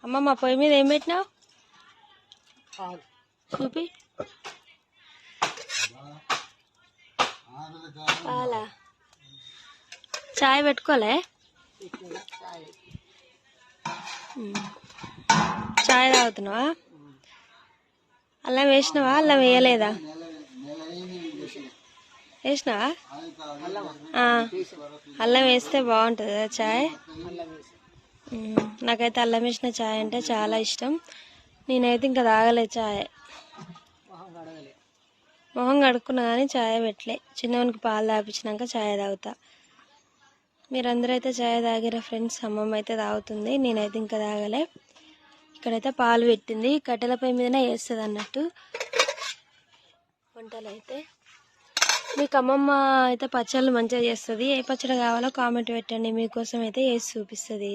అమ్మమ్మ పొయ్యి మీద ఏం పెట్టినావు చూపి. పాలా చాయ్ పెట్టుకోలే? చాయ్ తాగుతున్నావా? అల్లం వేసినావా? అల్లం వేయలేదా? వేసినావా? అల్లం వేస్తే బాగుంటుంది కదా చాయ్. నాకైతే అల్లం వేసిన చాయ్ అంటే చాలా ఇష్టం. నేనైతే ఇంకా తాగలే చాయ్. మొహం కడుక్కున్నా కానీ చాయ్ పెట్టలే. చిన్నవానికి పాలు తాపించినాక చాయ్ తాగుతా. మీరందరూ అయితే చాయ్ తాగిరా ఫ్రెండ్స్? అమ్మమ్మ అయితే తాగుతుంది, నేనైతే ఇంకా తాగలే. ఇక్కడైతే పాలు పెట్టింది, కట్టెల పొయ్యి మీదనే వేస్తుంది అన్నట్టు వంటలు అయితే. మీకు అమ్మమ్మ అయితే పచ్చళ్ళు మంచిగా చేస్తుంది. ఏ పచ్చడి కావాలో కామెంట్ పెట్టండి, మీకోసం అయితే వేసి చూపిస్తుంది.